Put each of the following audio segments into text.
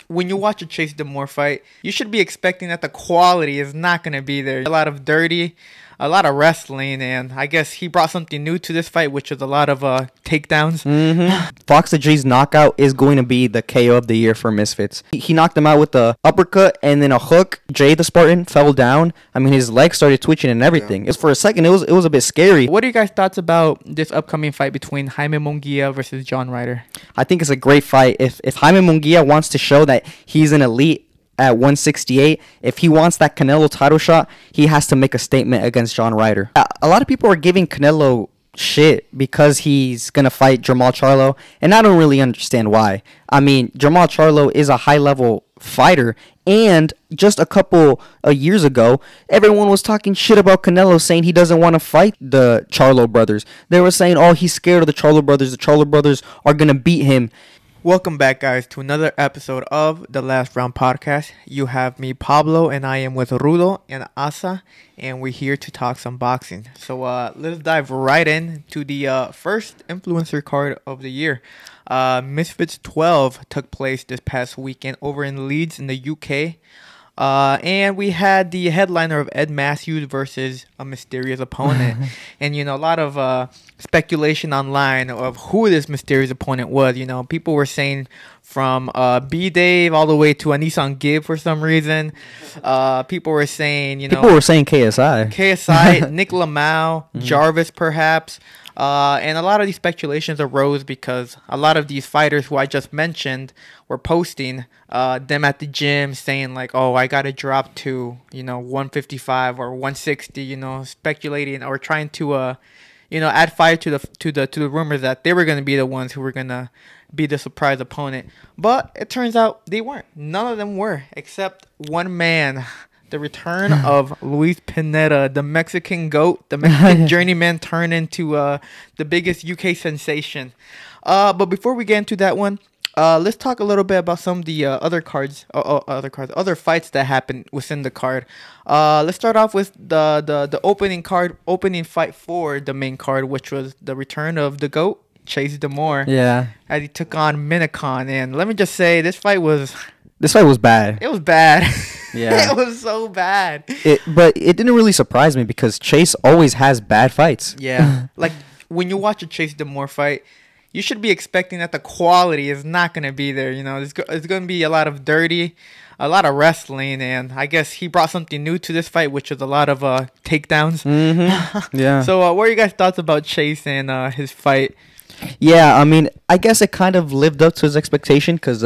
when you watch a Chase DeMoor fight, you should be expecting that the quality is not going to be there. A lot of dirty, a lot of wrestling, and I guess he brought something new to this fight, which is a lot of takedowns. FoxTheG's knockout is going to be the KO of the year for Misfits. He knocked him out with the uppercut and then a hook. Jay the Spartan fell down. I mean, his legs started twitching and everything. For a second, it was a bit scary. What are you guys' thoughts about this upcoming fight between Jaime Munguia versus John Ryder? I think it's a great fight. If Jaime Munguia wants to show that he's an elite at 168, if he wants that Canelo title shot, he has to make a statement against John Ryder. A lot of people are giving Canelo shit because he's gonna fight Jermall Charlo, and I don't really understand why. I mean, Jermall Charlo is a high-level fighter, and just a couple of years ago, everyone was talking shit about Canelo, saying he doesn't want to fight the Charlo brothers. They were saying, oh, he's scared of the Charlo brothers. The Charlo brothers are gonna beat him. Welcome back, guys, to another episode of the Last Round Podcast. You have me, Pablo, and I am with Rudo and Asa, and we're here to talk some boxing. So let's dive right in to the first influencer card of the year. Misfits 12 took place this past weekend over in Leeds in the UK. And we had the headliner of Ed Matthews versus a mysterious opponent. And, you know, a lot of speculation online of who this mysterious opponent was. You know, people were saying from B-Dave all the way to a Nissan Gib for some reason. People were saying, you know. People were saying KSI. KSI, Nick Lamau, Jarvis perhaps. And a lot of these speculations arose because a lot of these fighters who I just mentioned were posting them at the gym saying like, oh, I got to drop to, you know, 155 or 160, you know, speculating or trying to, you know, add fire to the rumors that they were going to be the ones who were going to be the surprise opponent. But it turns out they weren't. None of them were, except one man. The return of Luis Pineda, the Mexican GOAT, the Mexican journeyman turned into the biggest UK sensation. But before we get into that one, let's talk a little bit about some of the other fights that happened within the card. Let's start off with the opening fight for the main card, which was the return of the GOAT, Chase DeMoor. Yeah. As he took on Minikon, and let me just say, this fight was bad. It was bad. Yeah. It was so bad. But it didn't really surprise me because Chase always has bad fights. Yeah. Like, when you watch a Chase DeMoor fight, you should be expecting that the quality is not going to be there. You know, it's going to be a lot of dirty, a lot of wrestling, and I guess he brought something new to this fight, which is a lot of takedowns. Yeah. So what are you guys' thoughts about Chase and his fight? Yeah, I mean, I guess it kind of lived up to his expectation because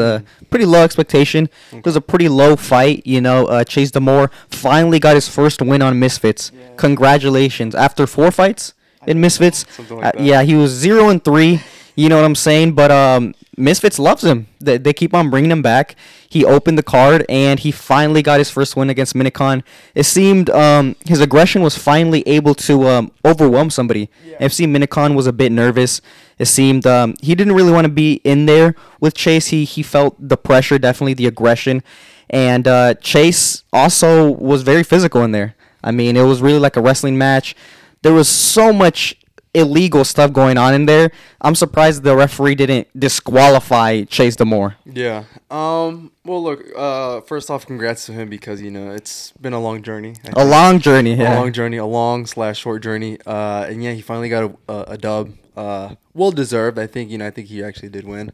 pretty low expectation. It was a pretty low fight, you know. Chase DeMoor finally got his first win on Misfits. Yeah. Congratulations. After 4 fights in Misfits, like yeah, he was 0-3. You know what I'm saying? But Misfits loves him. They keep on bringing him back. He opened the card, and he finally got his first win against Minikon. It seemed his aggression was finally able to overwhelm somebody. Yeah. FC Minikon was a bit nervous. It seemed he didn't really want to be in there with Chase. He felt the pressure, definitely the aggression. And Chase also was very physical in there. I mean, it was really like a wrestling match. There was so much illegal stuff going on in there. I'm surprised the referee didn't disqualify Chase DeMoor. Yeah. Well, look. First off, congrats to him because you know it's been a long journey. A long journey. Yeah. A long/short journey. And yeah, he finally got a dub. Well deserved. I think he actually did win.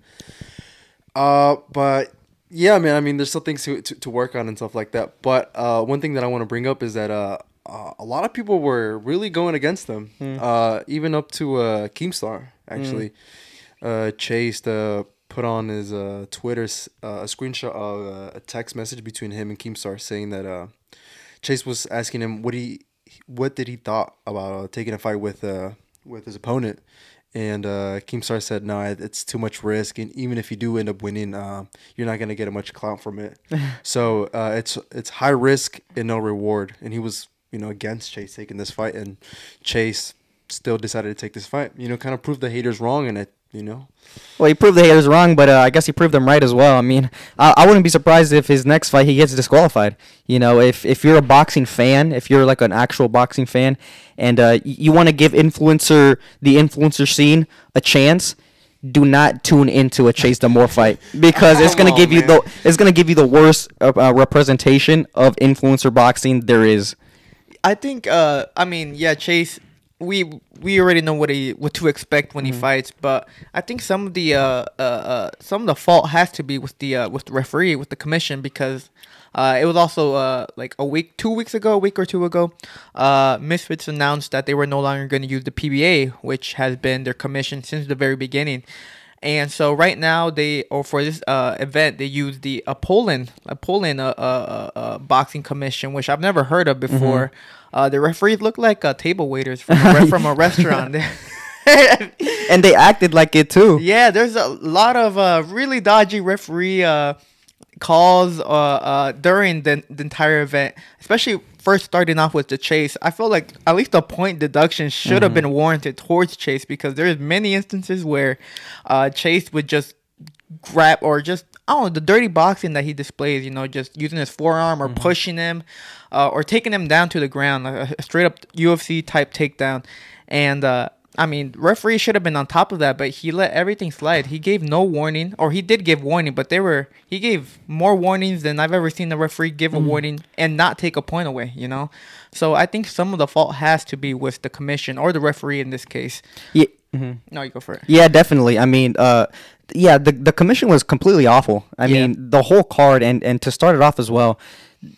But yeah, man. I mean, there's still things to work on and stuff like that. But one thing that I want to bring up is that a lot of people were really going against them, even up to Keemstar, actually. Chase put on his Twitter a screenshot of a text message between him and Keemstar saying that Chase was asking him what did he thought about taking a fight with his opponent. And Keemstar said, no, it's too much risk. And even if you do end up winning, you're not going to get much clout from it. So it's high risk and no reward. And he was against Chase taking this fight, and Chase still decided to take this fight. Kind of proved the haters wrong, and Well, he proved the haters wrong, but I guess he proved them right as well. I mean, I wouldn't be surprised if his next fight he gets disqualified. If you're a boxing fan, if you're like an actual boxing fan, and you want to give the influencer scene a chance, do not tune into a Chase DeMoor fight because it's gonna give you the worst representation of influencer boxing there is. I think. I mean, yeah, Chase. We already know what to expect when he fights, but I think some of the fault has to be with the referee, with the commission, because it was also like a week or two ago, Misfits announced that they were no longer going to use the PBA, which has been their commission since the very beginning. And so right now for this event they use the Poland boxing commission, which I've never heard of before. The referees look like table waiters from a restaurant. And they acted like it too. Yeah, there's a lot of really dodgy referee calls during the entire event, especially first starting off with the Chase. I feel like at least a point deduction should have been warranted towards Chase, because there's many instances where Chase would just grab, or just, I don't know, the dirty boxing that he displays, just using his forearm or pushing him or taking him down to the ground, like a straight up UFC type takedown. And I mean, referee should have been on top of that, but he let everything slide. He gave no warning, or he did give warning, but he gave more warnings than I've ever seen a referee give a warning and not take a point away, So I think some of the fault has to be with the commission or the referee in this case. Yeah. No, you go for it. Yeah, definitely. I mean, the commission was completely awful. I mean, the whole card, and to start it off as well,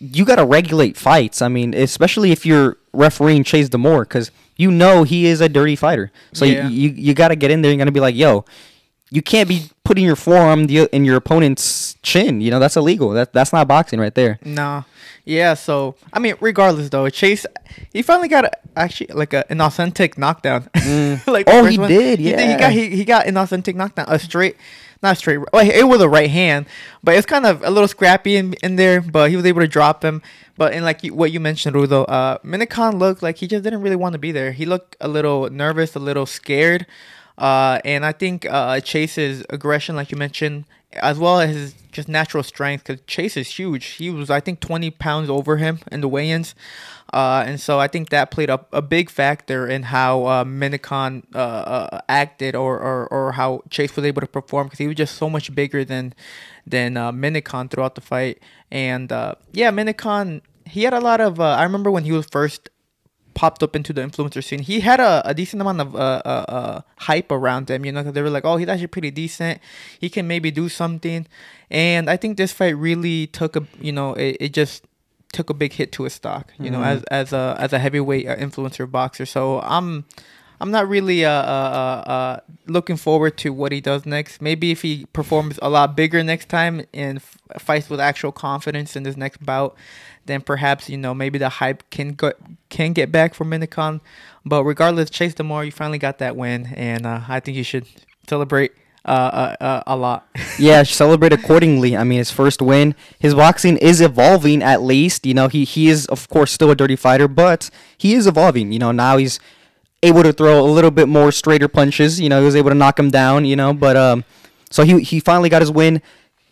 you got to regulate fights. I mean, especially if you're refereeing Chase DeMoor, because he is a dirty fighter. So you got to get in there and got to be like, yo, you can't be putting your forearm in your opponent's chin. That's illegal. That's not boxing right there. No. Yeah, so, I mean, regardless, though, Chase, he finally got an authentic knockdown. Like, he did, yeah. He got an authentic knockdown. Not straight. Well, it was a right hand, but it's kind of a little scrappy in there, but he was able to drop him. But in what you mentioned, Rudo, Minikon looked like he just didn't really want to be there. He looked a little nervous, a little scared. And I think Chase's aggression, like you mentioned, as well as his just natural strength, because Chase is huge. He was, I think, 20 pounds over him in the weigh-ins. And so I think that played a big factor in how Minikon acted, or how Chase was able to perform, because he was just so much bigger than Minikon throughout the fight. And Minikon, he had a lot of I remember when he was first popped up into the influencer scene, he had a decent amount of hype around him, because they were like, oh, he's actually pretty decent, he can maybe do something. And I think this fight really took it just took a big hit to his stock, as a heavyweight influencer boxer. So I'm not really looking forward to what he does next. Maybe if he performs a lot bigger next time and fights with actual confidence in this next bout, then perhaps maybe the hype can get back for Minikon. But regardless, Chase DeMoor, you finally got that win, and I think you should celebrate a lot. Yeah, celebrate accordingly. I mean, his first win. His boxing is evolving, at least. He is, of course, still a dirty fighter, but he is evolving. Now he's able to throw a little bit more straighter punches. He was able to knock him down. But so he finally got his win.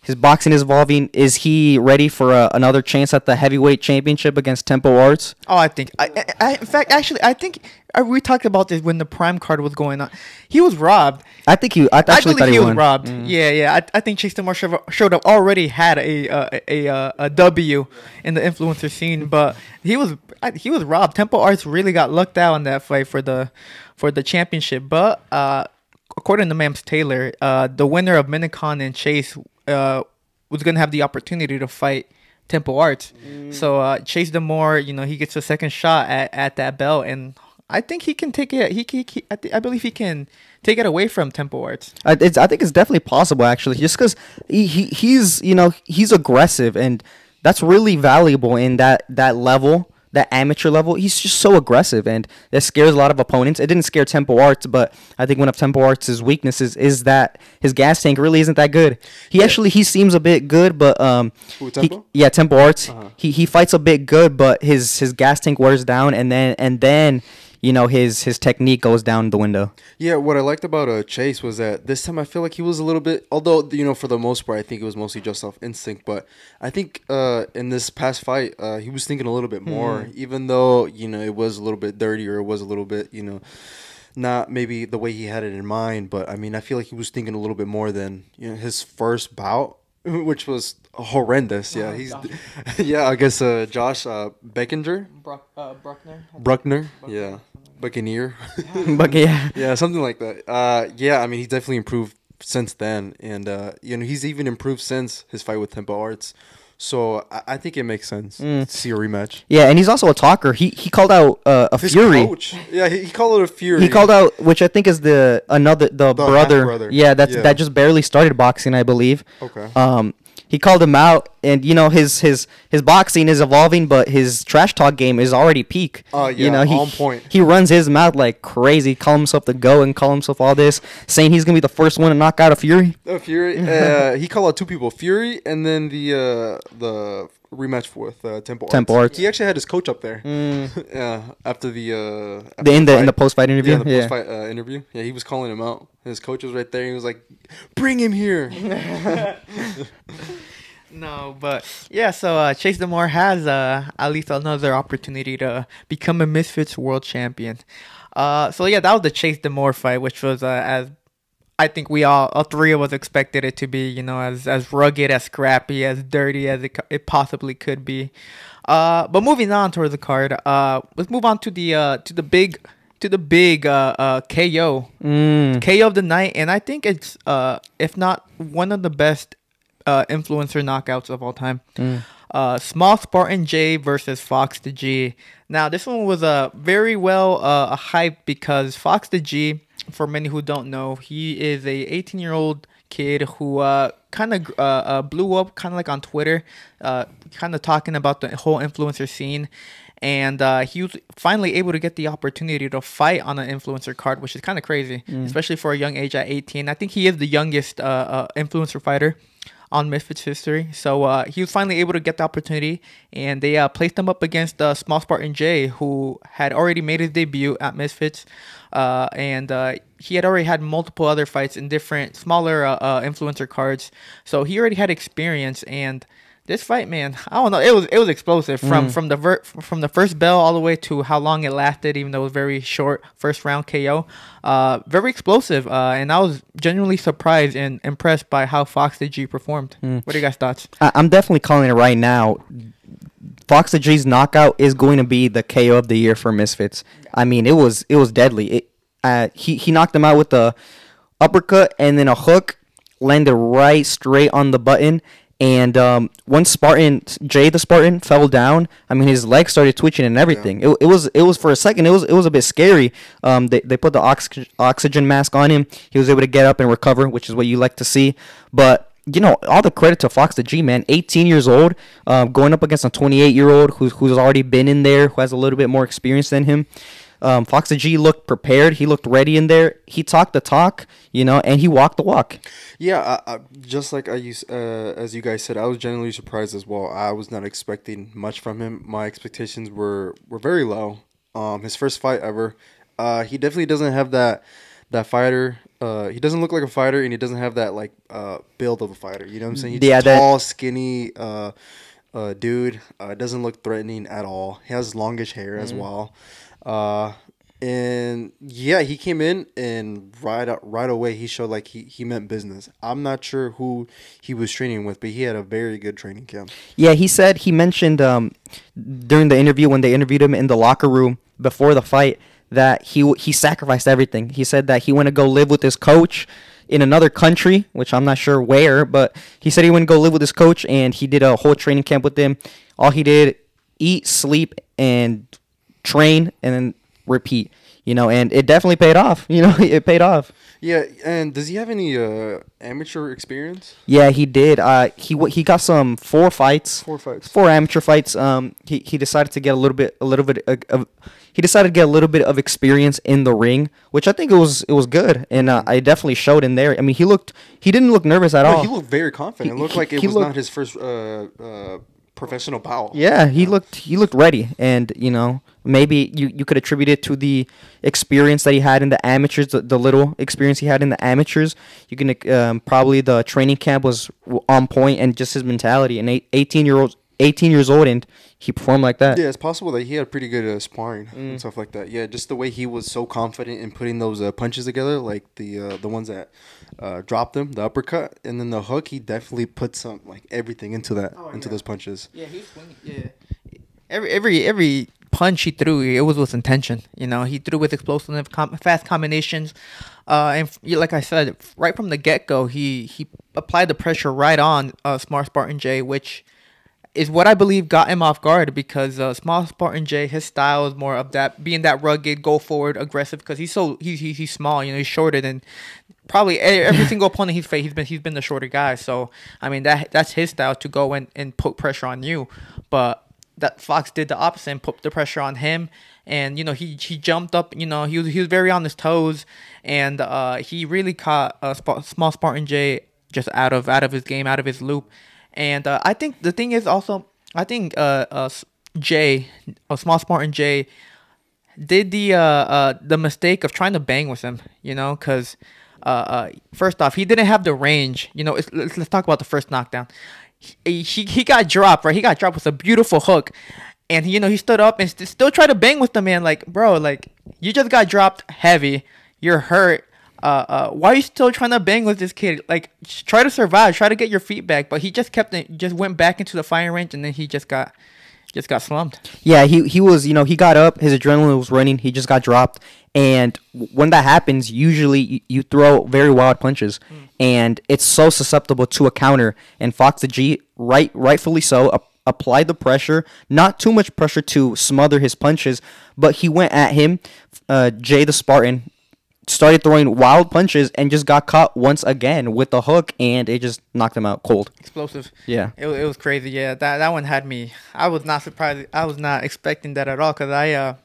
His boxing is evolving. Is he ready for another chance at the heavyweight championship against Tempo Arts? Oh, I think. In fact, actually, I think we talked about this when the Prime card was going on. He was robbed. I believe he was robbed. Yeah. I think Chase DeMoor showed up already had a W in the influencer scene, but he was robbed. Tempo Arts really got lucked out on that fight for the championship. But according to Mams Taylor, the winner of Minikon and Chase was going to have the opportunity to fight Tempo Arts. So Chase DeMoor, he gets a second shot at that belt, and I think he can take it. I believe he can take it away from Tempo Arts. I think it's definitely possible, actually, just because he's aggressive, and that's really valuable in that level. That amateur level, he's just so aggressive, and that scares a lot of opponents. It didn't scare Tempo Arts, but I think one of Tempo Arts' weaknesses is that his gas tank really isn't that good. He seems a bit good, but Tempo? Tempo Arts. He fights a bit good, but his gas tank wears down, and then his technique goes down the window. Yeah, what I liked about Chase was that this time I feel like he was a little bit, although for the most part I think it was mostly just off instinct, but I think in this past fight he was thinking a little bit more, even though it was a little bit dirty, or it was a little bit not maybe the way he had it in mind, but I mean, I feel like he was thinking a little bit more than his first bout, which was horrendous. Yeah, I guess Josh Beckinger, Bruckner, yeah, Buccaneer, But yeah, yeah, something like that. Yeah, I mean, he definitely improved since then, and he's even improved since his fight with Tempo Arts. So I think it makes sense to see a rematch. yeah, and he's also a talker. He called out a His Fury. coach, yeah, he called it a Fury. He called out, which I think is the brother. half-brother. Yeah, Yeah. that just barely started boxing, I believe. Okay. He called him out, and his boxing is evolving, but his trash talk game is already peak. Oh yeah, he, on point. He runs his mouth like crazy, call himself the GOAT and call himself all this, saying he's gonna be the first one to knock out a Fury. Fury. He called out two people, Fury, and then the rematch with Tempo Arts. He actually had his coach up there. Yeah, after the in the post fight interview. Yeah, the post fight interview. Yeah, he was calling him out. His coach was right there. He was like, "Bring him here." No, but yeah, so Chase DeMoor has at least another opportunity to become a Misfits world champion. So yeah, that was the Chase DeMoor fight, which was as I think we all three of us expected it to be, as rugged, as scrappy, as dirty as it possibly could be. But moving on towards the card, let's move on to the big KO, KO of the night, and I think it's if not one of the best influencer knockouts of all time. Small Spartan J versus FoxTheG. Now this one was very well hyped because FoxTheG, for many who don't know, he is a 18-year-old kid who kind of blew up kind of like on Twitter, kind of talking about the whole influencer scene. And he was finally able to get the opportunity to fight on an influencer card, which is kind of crazy, especially for a young age at 18. I think he is the youngest influencer fighter on Misfits history. So he was finally able to get the opportunity, and they placed him up against Small Spartan J, who had already made his debut at Misfits. And he had already had multiple other fights in different smaller influencer cards. So he already had experience, and this fight, man, I don't know. It was explosive from the first bell all the way to how long it lasted, even though it was very short first round KO. Very explosive, and I was genuinely surprised and impressed by how FoxTheG performed. What are you guys' thoughts? I'm definitely calling it right now. FoxTheG's knockout is going to be the KO of the year for Misfits. I mean, it was deadly. He knocked him out with the uppercut and then a hook, landed right straight on the button. And once Jay the Spartan fell down, I mean, his legs started twitching and everything. Yeah. It was for a second. It was a bit scary. They put the oxygen mask on him. He was able to get up and recover, which is what you like to see. But all the credit to FoxTheG, man. 18 years old, going up against a 28-year-old who's already been in there, who has a little bit more experience than him. FoxTheG looked prepared. He looked ready in there. He talked the talk, and he walked the walk. Yeah, just like as you guys said, I was genuinely surprised as well. I was not expecting much from him. My expectations were very low. His first fight ever. He definitely doesn't have that fighter. He doesn't look like a fighter, and he doesn't have that build of a fighter. You know what I'm saying? He's tall, skinny dude. Doesn't look threatening at all. He has longish hair as well. And yeah, he came in and right away he showed like he meant business. I'm not sure who he was training with, but he had a very good training camp. Yeah, he mentioned during the interview when they interviewed him in the locker room before the fight that he sacrificed everything. He said that he went to go live with his coach in another country, which I'm not sure where, but he said he went to go live with his coach and he did a whole training camp with him. All he did, eat, sleep, and train, and then repeat, and it definitely paid off. It paid off. Yeah, and does he have any amateur experience? Yeah, he did. He got some four amateur fights. He decided to get a little bit of experience in the ring, which I think it was good, and I definitely showed in there. I mean, he didn't look nervous at all. He looked very confident. It looked like it was not his first professional bout. Yeah, he looked ready, and maybe you could attribute it to the experience that he had in the amateurs, the little experience he had in the amateurs. You can probably the training camp was on point, and just his mentality. An 18-year-old 18 years old and he performed like that. Yeah, it's possible that he had pretty good sparring and stuff like that. Yeah, just the way he was so confident in putting those punches together, like the ones that dropped him, the uppercut, and then the hook. He definitely put some like everything into that, those punches. Yeah, he was swinging. Yeah, every punch he threw, it was with intention. You know, he threw with explosive, fast combinations. Like I said, right from the get go, he applied the pressure right on Small Spartan J, which is what I believe got him off guard, because Small Spartan J, his style is more of that, being that rugged, go forward, aggressive, because he's small, you know, he's shorter than probably every single opponent he's faced. He's been the shorter guy, so I mean that's his style, to go and put pressure on you. But that Fox did the opposite and put the pressure on him, and you know he jumped up, you know, he was very on his toes, and he really caught Small Spartan J just out of his game, out of his loop. And I think the thing is also, I think Small Spartan J did the mistake of trying to bang with him, you know, because first off, he didn't have the range. You know, let's talk about the first knockdown. He got dropped, right? He got dropped with a beautiful hook, and you know, he stood up and still tried to bang with the man. Like, bro, like, you just got dropped heavy, you're hurt. Why are you still trying to bang with this kid? Like, try to survive, try to get your feet back. But he just went back into the firing range, and then he just got slumped. Yeah, he was, you know, he got up, his adrenaline was running, he just got dropped. And when that happens, usually you throw very wild punches, and it's so susceptible to a counter. And FoxTheG, rightfully so, applied the pressure, not too much pressure to smother his punches, but he went at him. Jay the Spartan started throwing wild punches and just got caught once again with the hook, and it just knocked him out cold. Explosive. Yeah. It was crazy. Yeah, that one had me. I was not surprised. I was not expecting that at all, because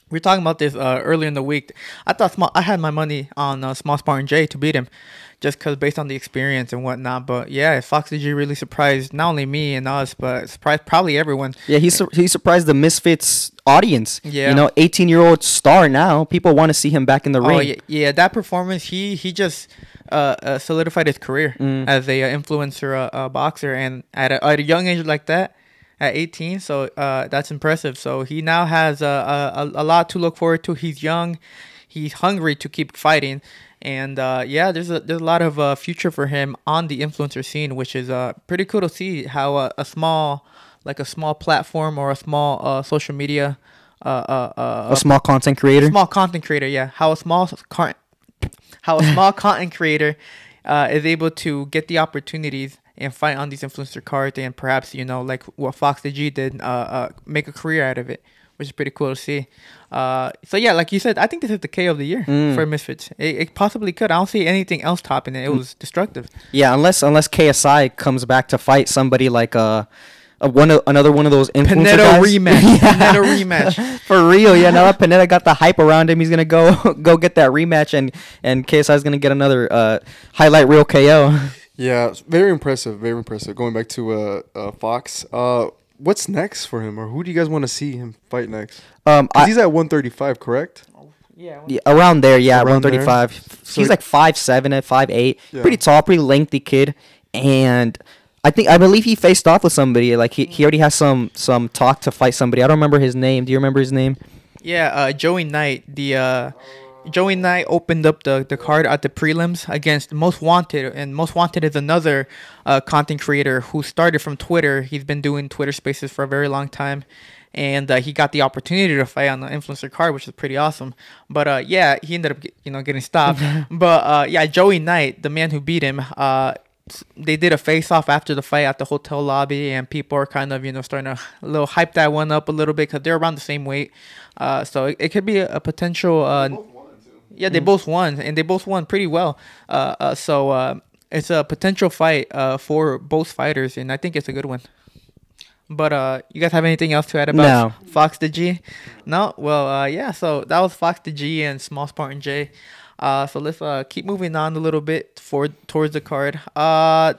we were talking about this earlier in the week. I had my money on Small Spartan J to beat him, just because based on the experience and whatnot. But yeah, FoxTheG really surprised not only me and us, but surprised probably everyone. Yeah, he surprised the Misfits audience. Yeah, you know, 18-year-old star now. People want to see him back in the ring. Yeah, that performance, he just solidified his career as a influencer boxer, and at a young age like that, at 18. So that's impressive. So he now has a lot to look forward to. He's young, he's hungry to keep fighting. And yeah, there's a lot of future for him on the influencer scene, which is pretty cool to see how a small platform or a small social media, a small content creator. Yeah, how a small content creator is able to get the opportunities and fight on these influencer cards, and perhaps, you know, like what FoxTheG did, make a career out of it, which is pretty cool to see. So yeah, like you said, I think this is the KO of the year for Misfits. It possibly could. I don't see anything else topping it. It was destructive. Yeah, unless KSI comes back to fight somebody like another one of those influencer Pineda guys. rematch. Pineda rematch. For real, yeah. Now that Pineda got the hype around him, he's gonna go get that rematch, and KSI is gonna get another highlight reel KO. Yeah, very impressive. Very impressive. Going back to Fox. What's next for him, or who do you guys want to see him fight next? He's at 135, correct? Yeah, around there. Yeah, around 135. So he's like 5'7" at 5'8". Yeah. Pretty tall, pretty lengthy kid, and I believe he faced off with somebody. Like he already has some talk to fight somebody. I don't remember his name. Do you remember his name? Yeah, Joey Knight. Joey Knight opened up the card at the prelims against Most Wanted, and Most Wanted is another content creator who started from Twitter. He's been doing Twitter Spaces for a very long time, and he got the opportunity to fight on the influencer card, which is pretty awesome. But yeah, he ended up getting stopped. But yeah, Joey Knight, the man who beat him, they did a face-off after the fight at the hotel lobby, and people are kind of starting to a little hype that one up a little bit because they're around the same weight. So it could be a potential. Yeah, they both won, and they both won pretty well. So it's a potential fight for both fighters, and I think it's a good one. But you guys have anything else to add about FoxTheG? No? Well, yeah, so that was FoxTheG and Small Spartan J. So let's keep moving on a little bit towards the card.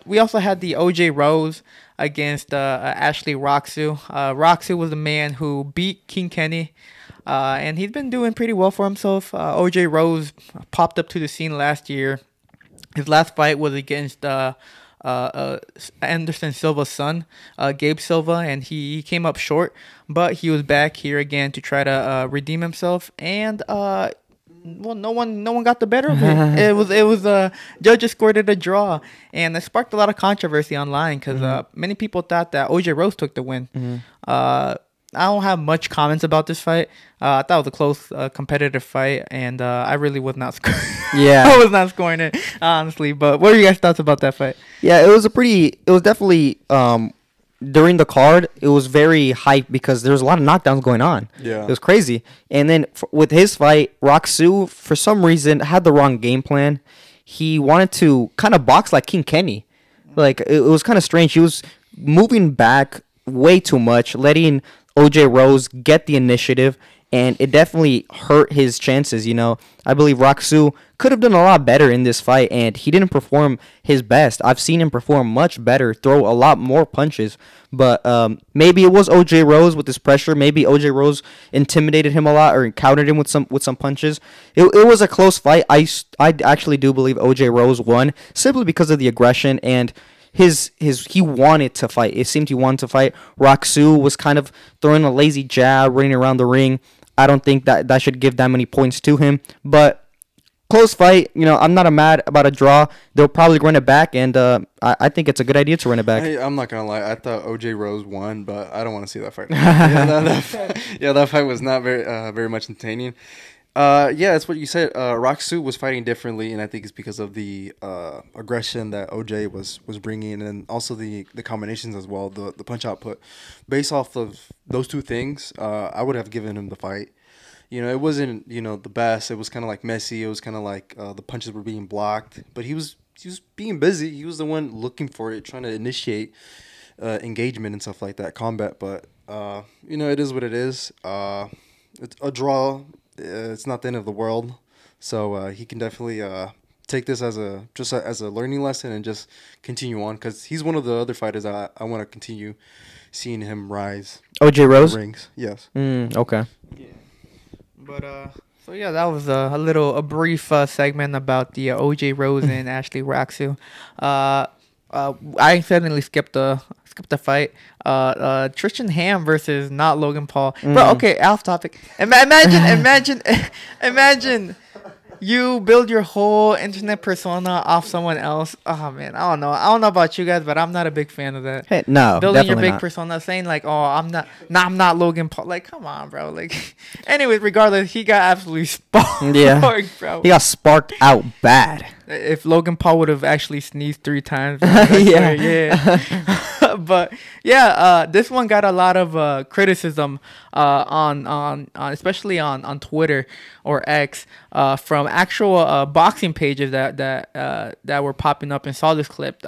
We also had the OJ Rose against Ashley Rak-Su. Rak-Su was the man who beat King Kenny. And he's been doing pretty well for himself. OJ Rose popped up to the scene last year. His last fight was against Anderson Silva's son, Gabe Silva, and he came up short, but he was back here again to try to redeem himself, and well, no one got the better of it. It was judges scored it a draw, and it sparked a lot of controversy online because many people thought that OJ Rose took the win. I don't have much comments about this fight. I thought it was a close, competitive fight, and I really was not scoring. Yeah, I was not scoring it, honestly. But what are you guys' thoughts about that fight? Yeah, it was definitely during the card, it was very hype because there was a lot of knockdowns going on. Yeah, it was crazy. And then with his fight, Rak-Su, for some reason, had the wrong game plan. He wanted to kind of box like King Kenny. Like, it was kind of strange. He was moving back way too much, letting OJ Rose get the initiative, and it definitely hurt his chances. I believe Rak-Su could have done a lot better in this fight, and he didn't perform his best. I've seen him perform much better, throw a lot more punches, but maybe it was OJ Rose with his pressure. Maybe OJ Rose intimidated him a lot or countered him with some punches. It was a close fight. I actually do believe OJ Rose won simply because of the aggression and he wanted to fight. It seemed he wanted to fight. Rak-Su was kind of throwing a lazy jab, running around the ring. I don't think that should give that many points to him. But close fight. I'm not mad about a draw. They'll probably run it back, and I think it's a good idea to run it back. I'm not gonna lie. I thought OJ Rose won, but I don't want to see that fight. That fight was not very much entertaining. That's what you said. Rak-Su was fighting differently, and I think it's because of the aggression that OJ was bringing, and also the combinations as well, the punch output. Based off of those two things, I would have given him the fight. It wasn't the best. It was kind of like messy. It was kind of like the punches were being blocked, but he was being busy. He was the one looking for it, trying to initiate engagement and stuff like that, combat. But it is what it is. It's a draw. It's not the end of the world, so he can definitely take this as a learning lesson and just continue on, because he's one of the other fighters I want to continue seeing him rise. OJ Rose? Rings, yes. Okay. Yeah. But so yeah, that was a brief segment about the OJ Rose and Ashley Rak-Su. I accidentally skipped the fight. Tristan Ham versus not Logan Paul. Bro, okay, off topic. Imagine you build your whole internet persona off someone else. Oh man, I don't know about you guys, but I'm not a big fan of that. Hey, no, building your big not. persona, saying like, oh, I'm not Logan Paul. Like, come on, bro. Like, anyways, regardless, he got absolutely sparked. Yeah, bro. He got sparked out bad. If Logan Paul would have actually sneezed 3 times, yeah. But yeah, this one got a lot of criticism on especially on Twitter or X from actual boxing pages that were popping up and saw this clip.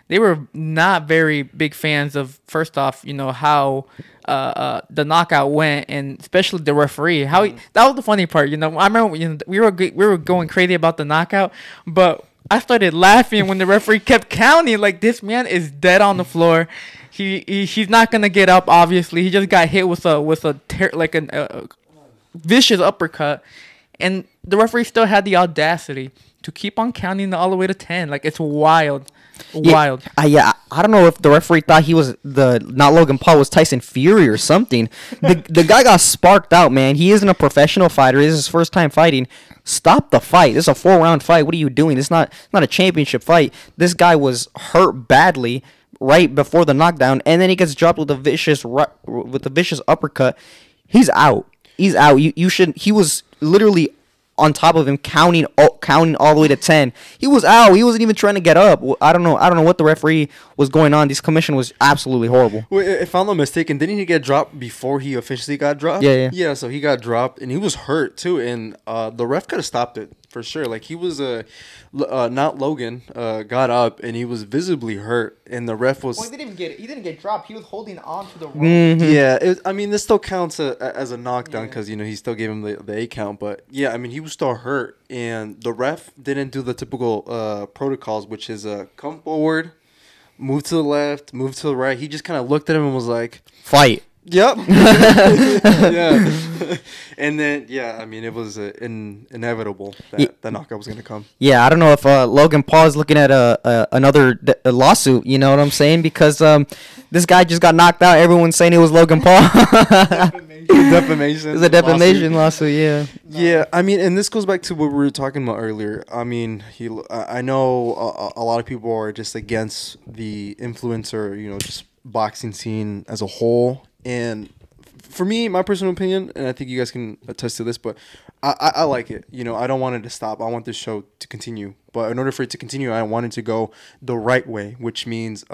They were not very big fans of, first off, how the knockout went, and especially the referee. That was the funny part. I remember we were going crazy about the knockout, but I started laughing when the referee kept counting. Like, this man is dead on the floor. He's not gonna get up. Obviously, he just got hit with a vicious uppercut, and the referee still had the audacity to keep on counting all the way to 10. Like, it's wild. Wild. I don't know if the referee thought he was not Logan Paul, was Tyson Fury or something. The guy got sparked out, man. He isn't a professional fighter. This is his first time fighting. Stop the fight. This is a 4-round fight. What are you doing? It's not a championship fight. This guy was hurt badly right before the knockdown, and then he gets dropped with a vicious uppercut. He's out. He's out. He was literally on top of him, counting all the way to 10. He was out. He wasn't even trying to get up. I don't know what the referee was going on. This commission was absolutely horrible. Well, if I'm not mistaken, didn't he get dropped before he officially got dropped? Yeah. Yeah, so he got dropped, and he was hurt too, and the ref could have stopped it for sure. Like, he was not Logan got up, and he was visibly hurt, and the ref was. Well, he didn't get dropped. He was holding on to the rope. Mm-hmm. Yeah, this still counts as a knockdown because he still gave him the 8 count. But yeah, he was still hurt, and the ref didn't do the typical protocols, which is come forward, move to the left, move to the right. He just kind of looked at him and was like, "Fight." Yep. Yeah. And then, yeah, I mean, it was inevitable that the knockout was going to come. Yeah, I don't know if Logan Paul is looking at another lawsuit, you know what I'm saying? Because this guy just got knocked out. Everyone's saying it was Logan Paul. Defamation. It's a defamation lawsuit, yeah. Yeah, I mean, and this goes back to what we were talking about earlier. I mean, I know a lot of people are just against the influencer, you know, just boxing scene as a whole. And for me, my personal opinion, and I think you guys can attest to this, but I like it. You know, I don't want it to stop. I want this show to continue. But in order for it to continue, I want it to go the right way, which means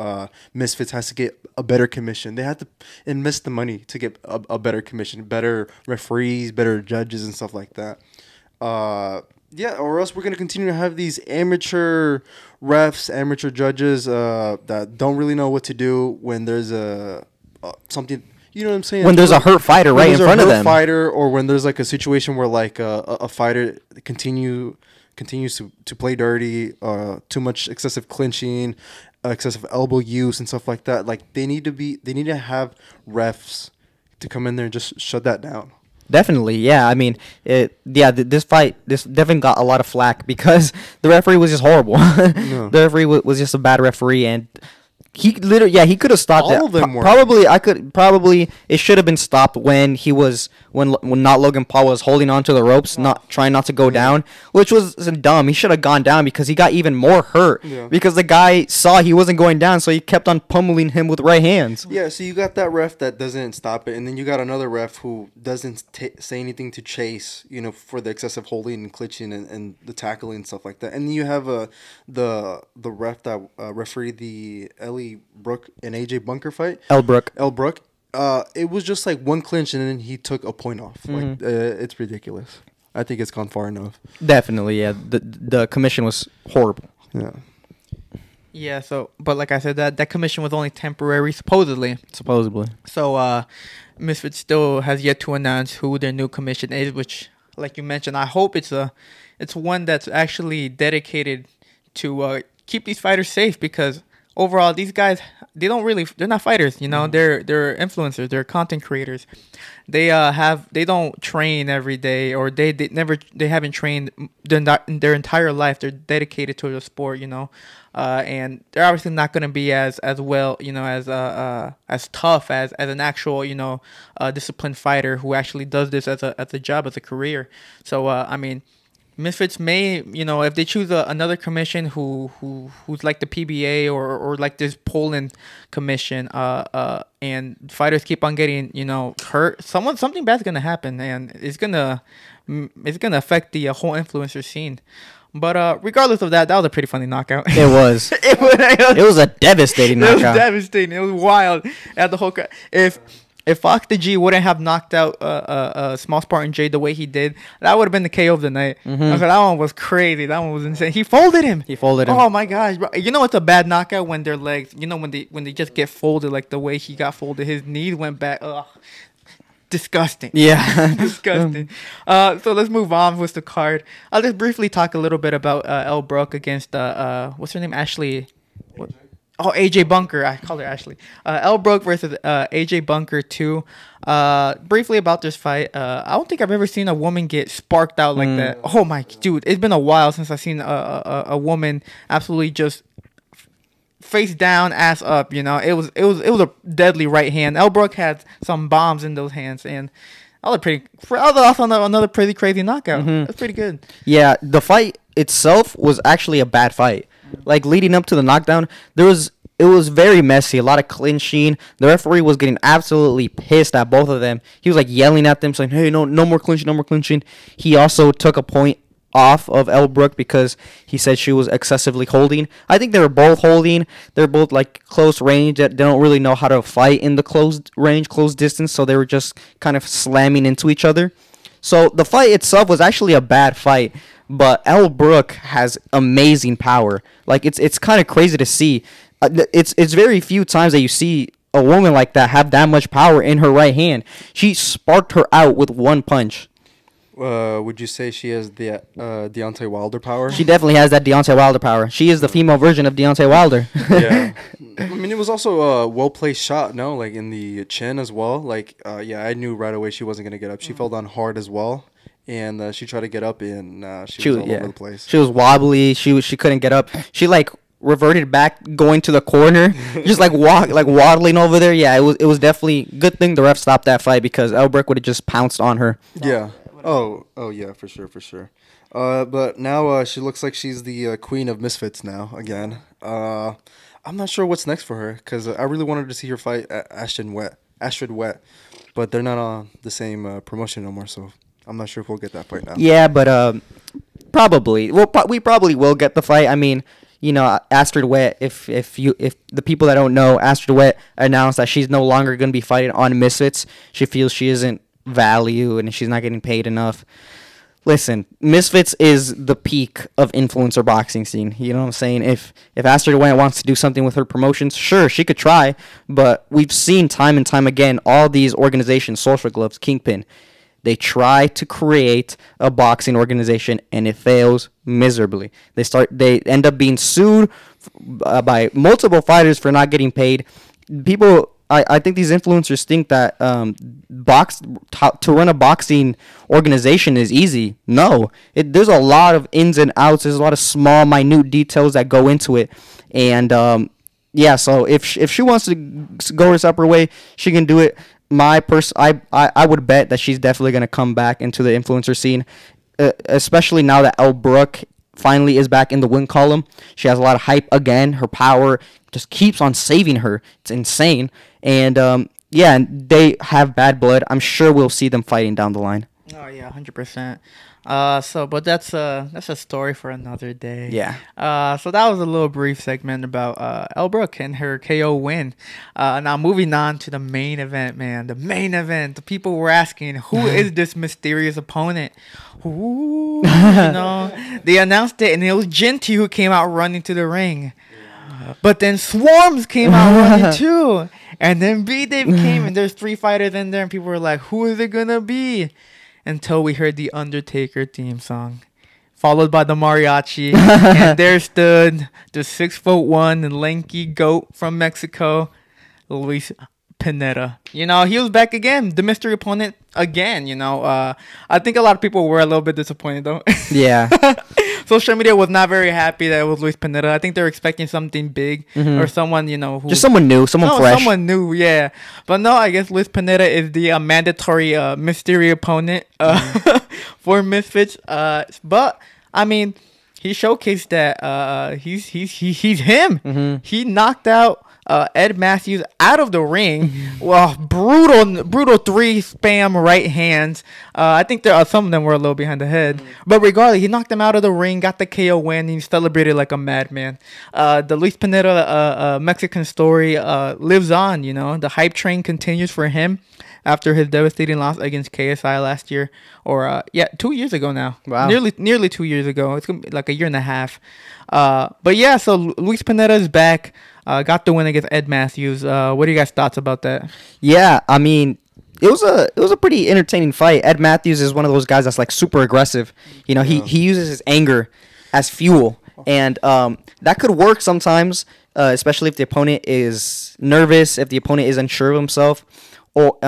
Misfits has to get a better commission. They have to invest the money to get a better commission, better referees, better judges, and stuff like that. Yeah, or else we're going to continue to have these amateur refs, amateur judges that don't really know what to do when there's something... You know what I'm saying? When there's a hurt fighter right in front of them. Fighter, or when there's like a situation where like a fighter continues to play dirty, too much excessive clinching, excessive elbow use and stuff like that. Like they need to have refs to come in there and just shut that down. Definitely, yeah. I mean, this fight, this definitely got a lot of flack because the referee was just horrible. The referee was just a bad referee, and he literally, he could have stopped it. All of them were. Probably it should have been stopped when not Logan Paul was holding onto the ropes, trying not to go down, which was dumb. He should have gone down because he got even more hurt because the guy saw he wasn't going down, so he kept on pummeling him with right hands. Yeah, so you got that ref that doesn't stop it, and then you got another ref who doesn't say anything to Chase, you know, for the excessive holding and clinching and the tackling and stuff like that. And then you have the ref that refereed the Elle, Brooke, and AJ Bunker fight. Elle Brooke. It was just like one clinch and then he took a point off. Like it's ridiculous. I think it's gone far enough. Definitely, yeah. The commission was horrible. Yeah. Yeah. So, but like I said, that commission was only temporary, supposedly. So, Misfits still has yet to announce who their new commission is. Which, like you mentioned, I hope it's one that's actually dedicated to keep these fighters safe because. Overall, these guys, they're not fighters, you know, they're influencers, they're content creators. They don't train every day, or they haven't trained their entire life. They're dedicated to the sport, you know, and they're obviously not going to be as well, you know, as tough as an actual, you know, disciplined fighter who actually does this as a job, as a career. So, I mean, Misfits may, you know, if they choose another commission who's like the PBA or like this Poland commission, and fighters keep on getting, you know, hurt, something bad's gonna happen, and it's gonna affect the whole influencer scene. But regardless of that was a pretty funny knockout. It was. It was a devastating knockout. It was devastating. It was wild. At the whole If FoxTheG wouldn't have knocked out Small Spartan J the way he did, that would have been the KO of the night. That one was crazy. That one was insane. He folded him. Oh my gosh, bro. You know it's a bad knockout when their legs, you know, when they just get folded, like the way he got folded. His knees went back. Ugh. Disgusting. Yeah. Disgusting. So let's move on with the card. I'll just briefly talk a little bit about Elle Brooke against what's her name? Ashley. What? Oh, AJ Bunker. I called her Ashley. Elle Brooke versus AJ Bunker 2. Briefly about this fight. I don't think I've ever seen a woman get sparked out like that. Oh my dude, it's been a while since I've seen a woman absolutely just face down, ass up. You know, it was a deadly right hand. Elle Brooke had some bombs in those hands, and also another pretty crazy knockout. That's pretty good. Yeah, the fight itself was actually a bad fight. Like leading up to the knockdown, it was very messy, a lot of clinching. The referee was getting absolutely pissed at both of them. He was like yelling at them, saying, "Hey, no more clinching, no more clinching." He also took a point off of Elle Brooke because he said she was excessively holding. I think they were both holding. They're both like close range. They don't really know how to fight in the closed range, closed distance, so they were just kind of slamming into each other. So the fight itself was actually a bad fight. But Elle Brooke has amazing power. Like it's kind of crazy to see. It's very few times that you see a woman like that have that much power in her right hand. She sparked her out with one punch. would you say she has the Deontay Wilder power? She definitely has that Deontay Wilder power. She is the female version of Deontay Wilder. Yeah. I mean, it was also a well-placed shot, no? Like, in the chin as well. Like, yeah, I knew right away she wasn't going to get up. She fell down hard as well. And she tried to get up, and she was all over the place. She was wobbly. She couldn't get up. She, like, reverted back, going to the corner, just, like, waddling over there. Yeah, it was definitely good thing the ref stopped that fight, because Elle would have just pounced on her. Yeah. Oh, yeah, for sure. But now she looks like she's the queen of Misfits now again. I'm not sure what's next for her, because I really wanted to see her fight Astrid Wet, but they're not on the same promotion no more, so I'm not sure if we'll get that fight now. Yeah, but probably we probably will get the fight. I mean, you know, Astrid Wet. If the people that don't know, Astrid Wet announced that she's no longer going to be fighting on Misfits. She feels she isn't value and she's not getting paid enough. Listen, Misfits is the peak of influencer boxing scene. You know what I'm saying? If Astrid Went wants to do something with her promotions, sure, she could try. But we've seen time and time again, all these organizations, Social Gloves, Kingpin, they try to create a boxing organization and it fails miserably. They end up being sued by multiple fighters for not getting paid. People, I think these influencers think that to run a boxing organization is easy. No, there's a lot of ins and outs. There's a lot of small, minute details that go into it. And yeah, so if she wants to go her separate way, she can do it. I would bet that she's definitely going to come back into the influencer scene, especially now that Elle Brooke finally is back in the win column. She has a lot of hype again. Her power just keeps on saving her. It's insane. And yeah, they have bad blood. I'm sure we'll see them fighting down the line. Oh yeah, 100%. But that's a story for another day. Yeah. So that was a little brief segment about Elle Brooke and her KO win. Now moving on to the main event, man. The main event. The people were asking, who is this mysterious opponent? Ooh, you know, they announced it, and it was Jinty who came out running to the ring. But then Swarms came out running too, and then B-Dave came, and there's 3 fighters in there, and people were like, who is it gonna be? Until we heard the Undertaker theme song, followed by the mariachi, and there stood the 6'1" and lanky goat from Mexico, Luis Pineda. You know, he was back again, the mystery opponent again. You know, I think a lot of people were a little bit disappointed though. Yeah. Social media was not very happy that it was Luis Pineda. I think they were expecting something big or someone, you know, just someone new, fresh. Someone new, yeah. But no, I guess Luis Pineda is the mandatory mystery opponent for Misfits. But I mean, he showcased that he's him. Mm-hmm. He knocked out Ed Matthews out of the ring. Well, brutal 3 spam right hands. I think some of them were a little behind the head. But regardless, he knocked them out of the ring, got the KO win, and he celebrated like a madman. The Luis Pineda Mexican story lives on, you know. The hype train continues for him after his devastating loss against KSI last year. Or, 2 years ago now. Wow. Nearly 2 years ago. It's going to be like a year and a half. But yeah, so Luis Pineda is back. Got the win against Ed Matthews. What are you guys' thoughts about that? Yeah, I mean, it was a pretty entertaining fight. Ed Matthews is one of those guys that's like super aggressive. You know, he uses his anger as fuel, and that could work sometimes, especially if the opponent is nervous, if the opponent is unsure of himself, or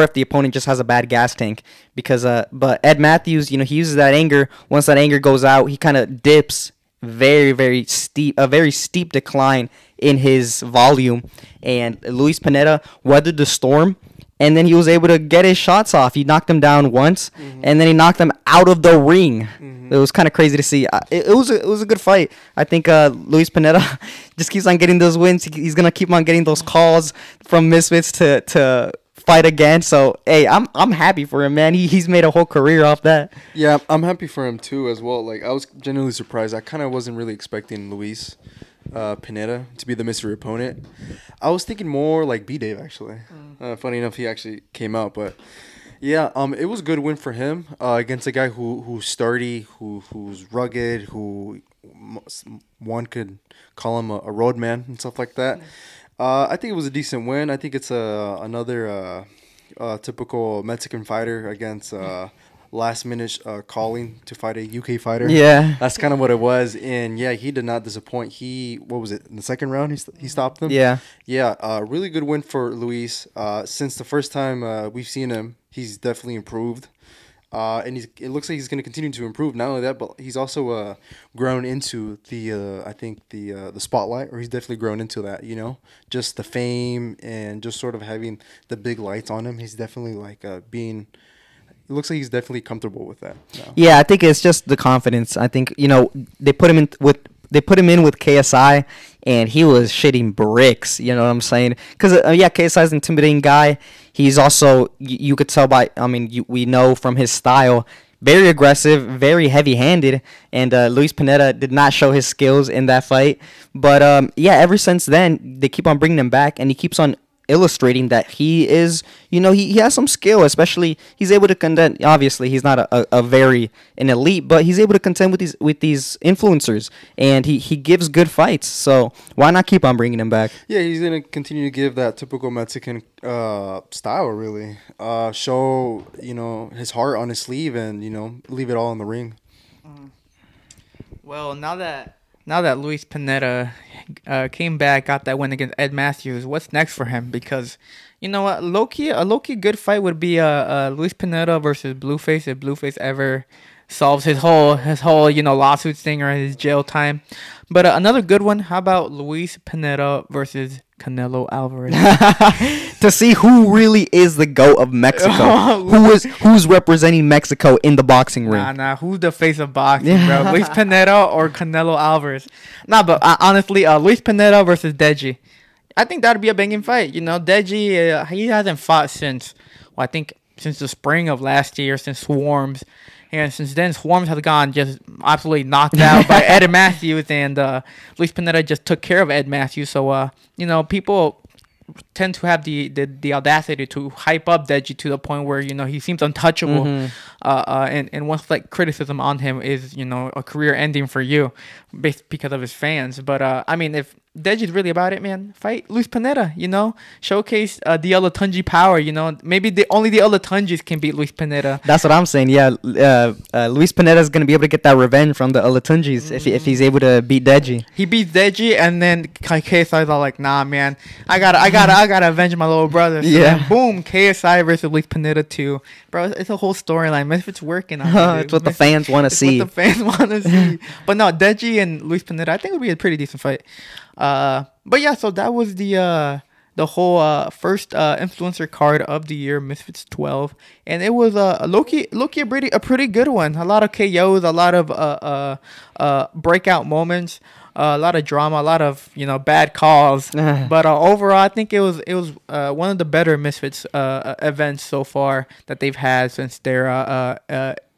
if the opponent just has a bad gas tank. Because but Ed Matthews, you know, he uses that anger. Once that anger goes out, he kind of dips a very steep decline in his volume, and Luis Pineda weathered the storm, and then he was able to get his shots off. He knocked him down once, and then he knocked him out of the ring. It was kind of crazy to see. It was a good fight. I think Luis Pineda just keeps on getting those wins. He's gonna keep on getting those calls from Misfits to fight again. So hey, I'm happy for him, man. He's made a whole career off that. Yeah, I'm happy for him too as well. Like, I was genuinely surprised. I kind of wasn't really expecting Luis Pineda to be the mystery opponent. I was thinking more like B-Dave actually. Funny enough, he actually came out, but yeah, it was a good win for him against a guy who's sturdy, who's rugged, who one could call him a road man and stuff like that. I think it was a decent win. I think it's another typical Mexican fighter against last minute calling to fight a UK fighter. Yeah. That's kind of what it was. And yeah, he did not disappoint. What was it, in the second round he stopped him? Yeah. Yeah, really good win for Luis. Since the first time we've seen him, he's definitely improved. And it looks like he's going to continue to improve. Not only that, but he's also grown into the spotlight, or he's definitely grown into that, just the fame and just sort of having the big lights on him. He's definitely like it looks like he's definitely comfortable with that now. Yeah, I think it's just the confidence. I think, they put him in with KSI, and he was shitting bricks. You know what I'm saying? Because KSI is an intimidating guy. He's also, you could tell by, we know from his style, very aggressive, very heavy-handed, and Luis Pineda did not show his skills in that fight. But ever since then, they keep on bringing him back, and he keeps on illustrating that he is, he has some skill. Especially, he's able to contend. Obviously, he's not an elite, but he's able to contend with these influencers, and he gives good fights. So why not keep on bringing him back? Yeah, he's gonna continue to give that typical Mexican style. Really, show his heart on his sleeve, and leave it all in the ring. Well, now that Luis Pineda came back, got that win against Ed Matthews, what's next for him? Because, you know what, a low-key good fight would be Luis Pineda versus Blueface, if Blueface ever solves his whole lawsuit thing or his jail time. But another good one, how about Luis Pineda versus Canelo Alvarez? To see who really is the GOAT of Mexico. Who's representing Mexico in the boxing ring. Nah, who's the face of boxing, bro? Luis Pineda or Canelo Alvarez? Nah, but honestly, Luis Pineda versus Deji. I think that'd be a banging fight. Deji, he hasn't fought since the spring of last year, since Swarms. And since then, Swarms has gone just absolutely knocked out by Ed Matthews, and Luis Pineda just took care of Ed Matthews. So, people tend to have the audacity to hype up Deji to the point where, he seems untouchable. Mm-hmm. And one slight criticism on him is, a career ending for you because of his fans. But, if Deji's really about it, man, fight Luis Pineda, showcase the Olatunji power, maybe only the Olatunjis can beat Luis Pineda. That's what I'm saying. Yeah, Luis Pineda is going to be able to get that revenge from the Olatunjis if he's able to beat Deji. He beats Deji, and then KSI's all like, nah, man, I gotta avenge my little brother. So then, boom, KSI versus Luis Pineda 2. Bro, it's a whole storyline. Misfits working on it. It's what the fans want to see. What the fans want to see. But no, Deji and Luis Pineda, I think it would be a pretty decent fight. But yeah, so that was the whole first influencer card of the year, Misfits 12, and it was a pretty good one. A lot of KOs, a lot of breakout moments, a lot of drama, a lot of bad calls. But overall, I think it was one of the better Misfits events so far that they've had since their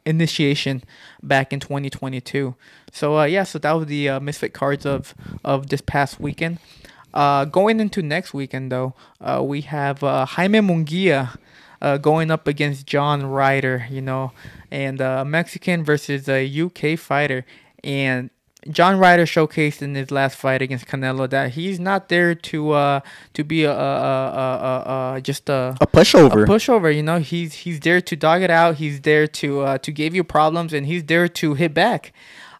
initiation back in 2022. So so that was the Misfit cards of this past weekend. Going into next weekend, though, we have Jaime Munguia going up against John Ryder, and a Mexican versus a UK fighter. And John Ryder showcased in his last fight against Canelo that he's not there to be just a pushover. A pushover, he's there to dog it out. He's there to give you problems, and he's there to hit back.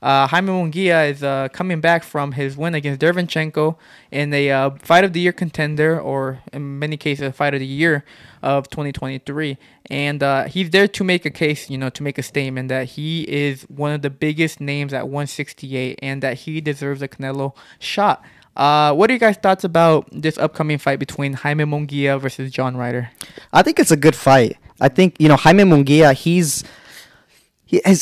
Jaime Munguia is coming back from his win against Derevyanchenko in a Fight of the Year contender, or in many cases, Fight of the Year of 2023. And he's there to make a case, to make a statement that he is one of the biggest names at 168 and that he deserves a Canelo shot. What are you guys' thoughts about this upcoming fight between Jaime Munguia versus John Ryder? I think it's a good fight. I think, Jaime Munguia,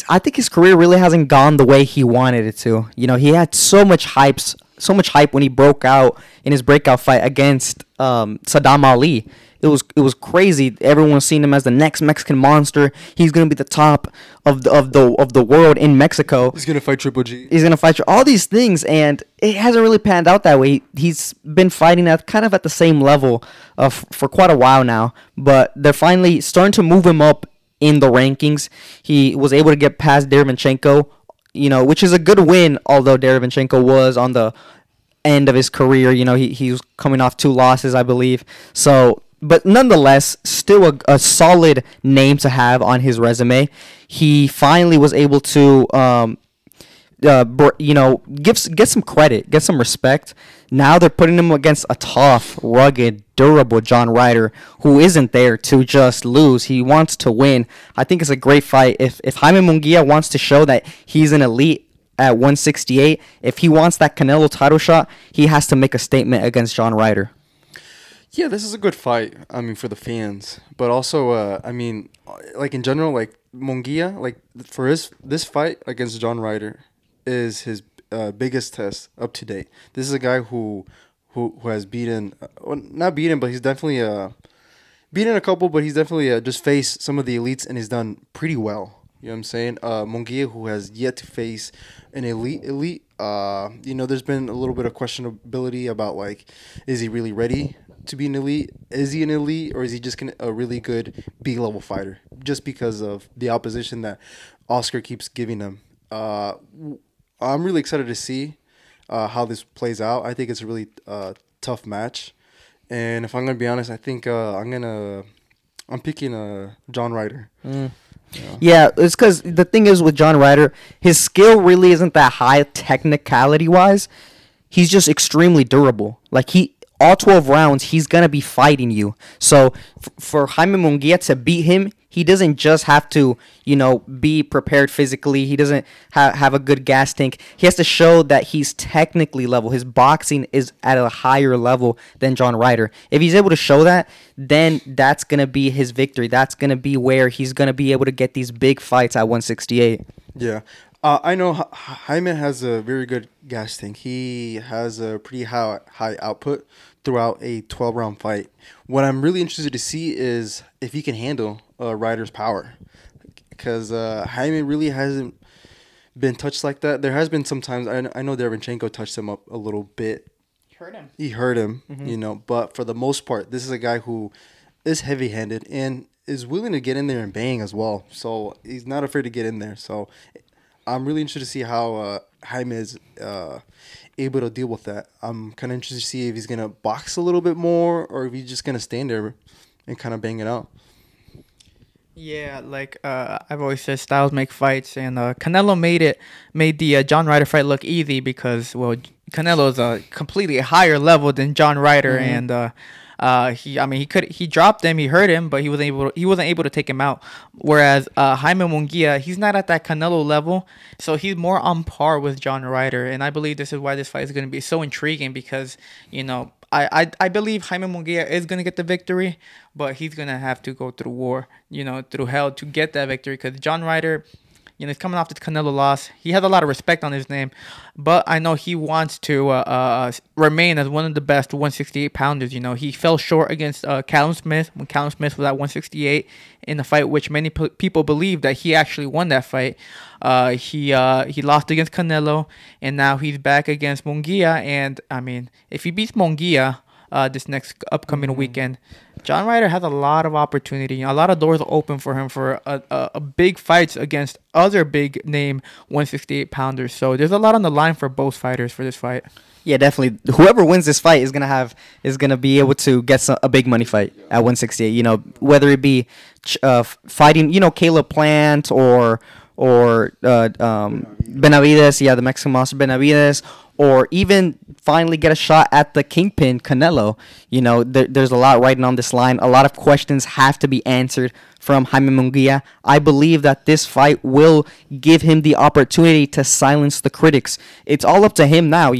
I think his career really hasn't gone the way he wanted it to. He had so much hype when he broke out in his breakout fight against Saddam Ali. It was crazy. Everyone's seen him as the next Mexican monster. He's gonna be the top of the world in Mexico. He's gonna fight Triple G. He's gonna fight all these things, and it hasn't really panned out that way. He's been fighting at the same level for quite a while now, but they're finally starting to move him up in the rankings. He was able to get past Derevyanchenko, which is a good win, although Derevyanchenko was on the end of his career. He was coming off 2 losses, I believe. So but nonetheless, still a solid name to have on his resume. He finally was able to, get some credit, get some respect. Now they're putting him against a tough, rugged, durable John Ryder, who isn't there to just lose. He wants to win. I think it's a great fight. If Jaime Munguia wants to show that he's an elite at 168, if he wants that Canelo title shot, he has to make a statement against John Ryder. Yeah, this is a good fight. I mean, for the fans, but also, I mean, like in general, like Munguia, like for this fight against John Ryder is his biggest test up to date. This is a guy who has beaten, not beaten, but he's definitely beaten a couple, but he's definitely just faced some of the elites and he's done pretty well. You know what I'm saying? Munguia, who has yet to face an elite. There's been a little bit of questionability about like, is he really ready to be an elite? Is he an elite, or is he just a really good B-level fighter? Just because of the opposition that Oscar keeps giving him. I'm really excited to see how this plays out. I think it's a really tough match, and if I'm gonna be honest, I think I'm picking John Ryder. Yeah, it's because the thing is with John Ryder, his skill really isn't that high technicality wise. He's just extremely durable. Like all 12 rounds, he's gonna be fighting you. So for Jaime Munguia to beat him, he doesn't just have to, be prepared physically. He doesn't have a good gas tank. He has to show that he's technically level. His boxing is at a higher level than John Ryder. If he's able to show that, then that's going to be his victory. That's going to be where he's going to be able to get these big fights at 168. Yeah. I know Jaime has a very good gas tank. He has a pretty high output throughout a 12-round fight. What I'm really interested to see is if he can handle Ryder's power, because Jaime really hasn't been touched like that. There has been some times, I know Derevyanchenko touched him up a little bit. He hurt him, but for the most part, this is a guy who is heavy-handed and is willing to get in there and bang as well. So he's not afraid to get in there. So I'm really interested to see how Jaime is able to deal with that. I'm kind of interested to see if he's going to box a little bit more or if he's just going to stand there and kind of bang it out. Yeah, like I've always said, styles make fights, and Canelo made the John Ryder fight look easy because, well, Canelo's a completely higher level than John Ryder, and he dropped him, he hurt him, but he wasn't able to take him out. Whereas Jaime Munguia, he's not at that Canelo level, so he's more on par with John Ryder, and I believe this is why this fight is going to be so intriguing because I believe Jaime Munguia is going to get the victory, but he's going to have to go through war, through hell to get that victory because John Ryder, he's coming off this Canelo loss. He has a lot of respect on his name, but I know he wants to remain as one of the best 168-pounders. He fell short against Callum Smith when Callum Smith was at 168 in a fight which many people believe that he actually won that fight. He lost against Canelo, and now he's back against Munguia. And, I mean, if he beats Munguia this next upcoming weekend, John Ryder has a lot of opportunity. A lot of doors open for him for a big fights against other big name 168-pounders. So there's a lot on the line for both fighters for this fight. Yeah, definitely. Whoever wins this fight is gonna be able to get a big money fight at 168. Whether it be fighting, Caleb Plant or Benavides, the Mexican monster Benavides, or even finally get a shot at the kingpin Canelo. There's a lot riding on this line. A lot of questions have to be answered from Jaime Munguia. I believe that this fight will give him the opportunity to silence the critics. It's all up to him now.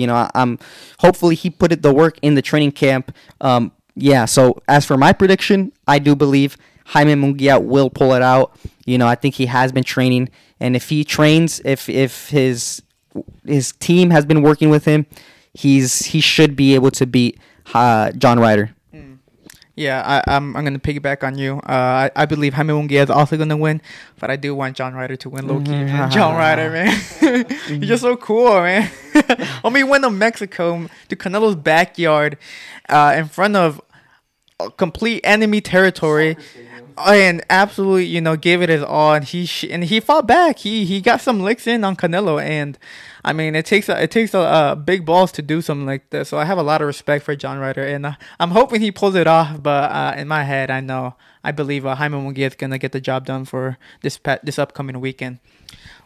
Hopefully he put it the work in the training camp. So as for my prediction, I do believe Jaime Munguia will pull it out. I think he has been training, and if he trains, if his team has been working with him, he should be able to beat John Ryder. Yeah, I'm going to piggyback on you. I believe Jaime Munguia is also going to win, but I do want John Ryder to win low-key, man. John Ryder, man. He's just so cool, man. He went to Mexico, to Canelo's backyard, in front of complete enemy territory. and absolutely, gave it his all, and he fought back. He got some licks in on Canelo, and I mean, it takes a big balls to do something like this. So I have a lot of respect for John Ryder, and I'm hoping he pulls it off. But in my head, I believe Jaime Munguia is gonna get the job done for this upcoming weekend.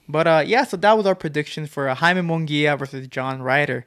But yeah, so that was our predictions for Jaime Munguia versus John Ryder.